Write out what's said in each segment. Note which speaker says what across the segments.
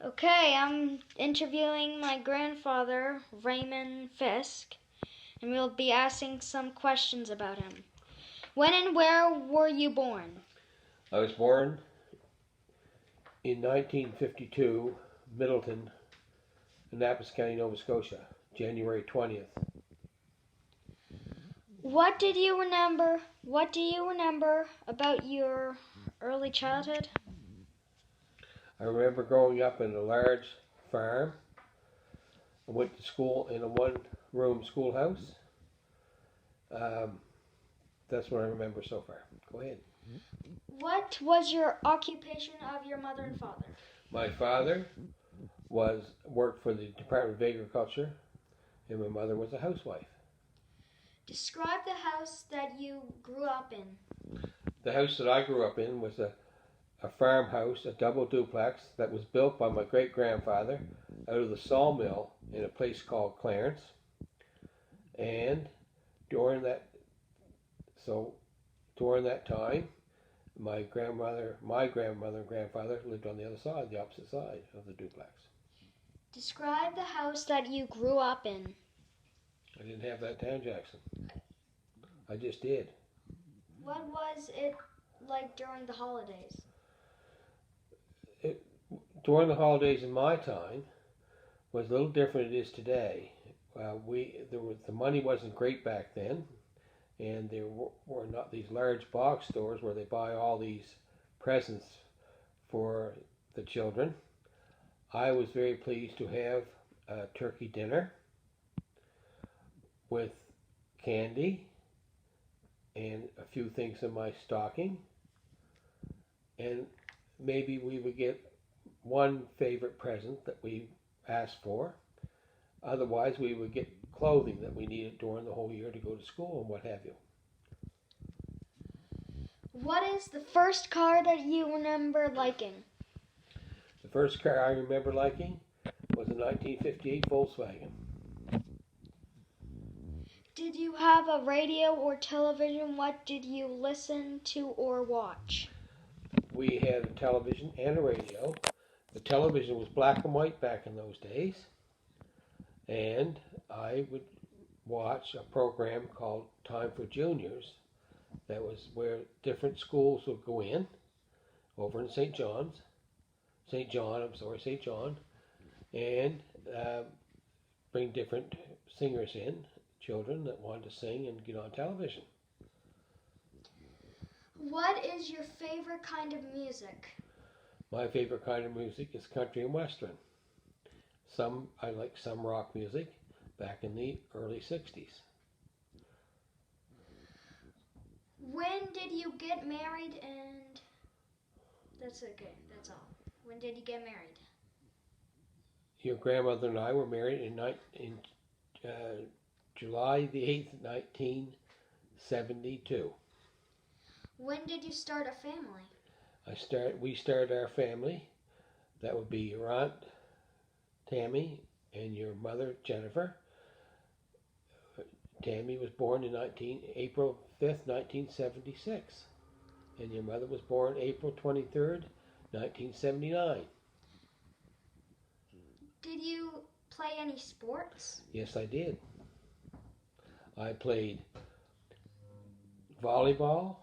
Speaker 1: Okay, I'm interviewing my grandfather, Raymond Fisk, and we'll be asking some questions about him. When and where were you born?
Speaker 2: I was born in 1952, Middleton, Annapolis County, Nova Scotia, January 20th.
Speaker 1: What do you remember about your early childhood?
Speaker 2: I remember growing up in a large farm. I went to school in a one-room schoolhouse. That's what I remember so far. Go ahead.
Speaker 1: What was your occupation of your mother and father?
Speaker 2: My father worked for the Department of Agriculture, and my mother was a housewife.
Speaker 1: Describe the house that you grew up in.
Speaker 2: The house that I grew up in was a farmhouse, a double duplex that was built by my great-grandfather out of the sawmill in a place called Clarence. And during that time, my grandmother and grandfather lived on the other side, the opposite side of the duplex.
Speaker 1: Describe the house that you grew up in.
Speaker 2: I didn't have that town, Jackson. I just did.
Speaker 1: What was it like during the holidays?
Speaker 2: During the holidays in my time was a little different than it is today. The money wasn't great back then, and there were not these large box stores where they buy all these presents for the children. I was very pleased to have a turkey dinner with candy and a few things in my stocking, and maybe we would get one favorite present that we asked for. Otherwise, we would get clothing that we needed during the whole year to go to school and what have you.
Speaker 1: What is the first car that you remember liking?
Speaker 2: The first car I remember liking was a 1958 Volkswagen.
Speaker 1: Did you have a radio or television? What did you listen to or watch?
Speaker 2: We had a television and a radio. The television was black and white back in those days, and I would watch a program called Time for Juniors. That was where different schools would go in, over in St. John, and bring different singers in, children that wanted to sing and get on television.
Speaker 1: What is your favorite kind of music?
Speaker 2: My favorite kind of music is country and western. I like some rock music back in the early 60s.
Speaker 1: When did you get married? And that's okay, that's all. When did you get married?
Speaker 2: Your grandmother and I were married in July the 8th, 1972.
Speaker 1: When did you start a family?
Speaker 2: We started our family. That would be your aunt Tammy and your mother Jennifer. Tammy was born in April 5th, 1976, and your mother was born April 23rd, 1979.
Speaker 1: Did you play any sports?
Speaker 2: Yes, I did. I played volleyball,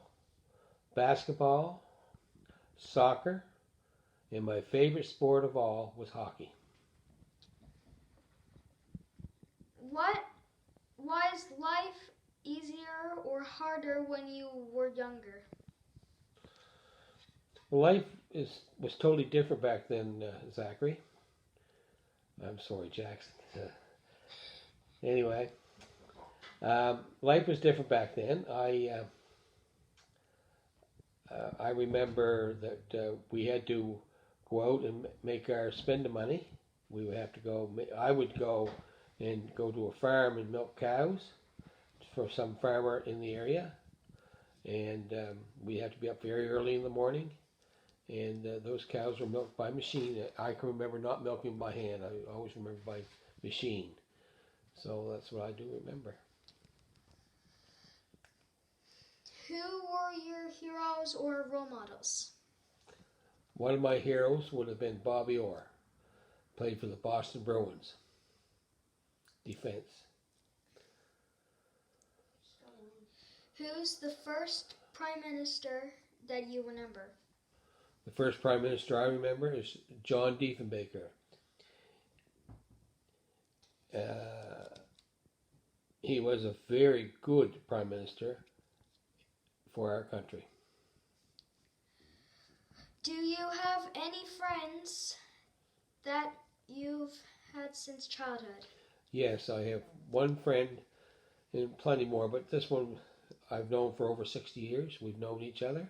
Speaker 2: basketball, soccer, and my favorite sport of all was hockey.
Speaker 1: Was life easier or harder when you were younger?
Speaker 2: Life was totally different back then, Zachary. I'm sorry, Jackson. Anyway, life was different back then. I remember that we had to go out and spend the money. We would have to go. I would go to a farm and milk cows for some farmer in the area, and we had to be up very early in the morning. And those cows were milked by machine. I can remember not milking by hand. I always remember by machine. So that's what I do remember.
Speaker 1: Who were your heroes or role models?
Speaker 2: One of my heroes would have been Bobby Orr. Played for the Boston Bruins. Defense.
Speaker 1: Who's the first prime minister that you remember?
Speaker 2: The first prime minister I remember is John Diefenbaker. He was a very good prime minister for our country.
Speaker 1: Do you have any friends that you've had since childhood?
Speaker 2: Yes, I have one friend and plenty more, but this one I've known for over 60 years. We've known each other.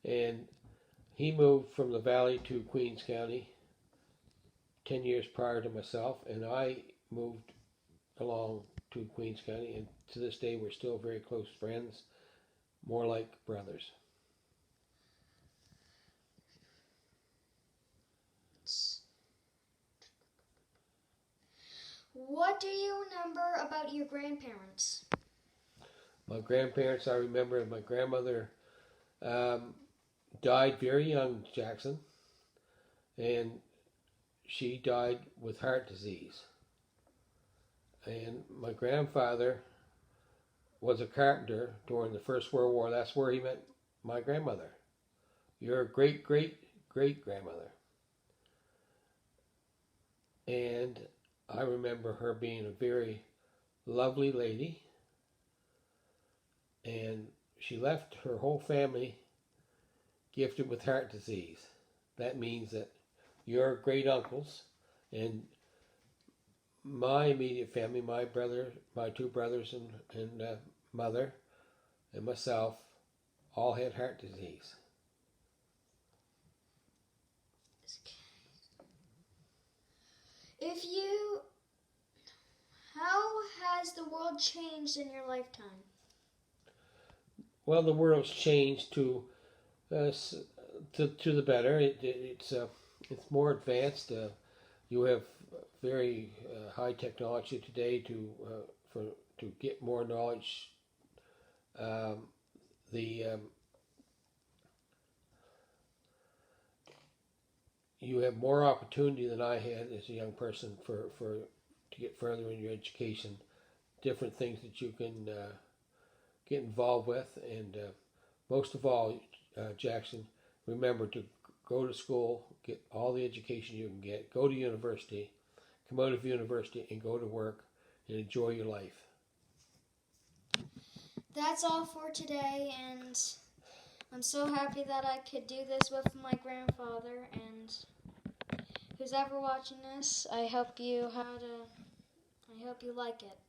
Speaker 2: And he moved from the Valley to Queens County 10 years prior to myself, and I moved along to Queens County, and to this day we're still very close friends, more like brothers.
Speaker 1: What do you remember about your grandparents?
Speaker 2: My grandparents, I remember my grandmother died very young, Jackson, and she died with heart disease. And my grandfather was a carpenter during the First World War. That's where he met my grandmother, your great-great-great-grandmother. And I remember her being a very lovely lady, and she left her whole family gifted with heart disease. That means that your great uncles and my immediate family, my brother, my two brothers and mother and myself, all had heart disease.
Speaker 1: How has the world changed in your lifetime?
Speaker 2: Well, the world's changed to the better. It's more advanced. You have very high technology today to get more knowledge. You have more opportunity than I had as a young person to get further in your education. Different things that you can get involved with, and most of all, Jackson, remember to go to school, get all the education you can get, go to university, come out of university and go to work and enjoy your life.
Speaker 1: That's all for today, and I'm so happy that I could do this with my grandfather, and who's ever watching this, I hope you like it.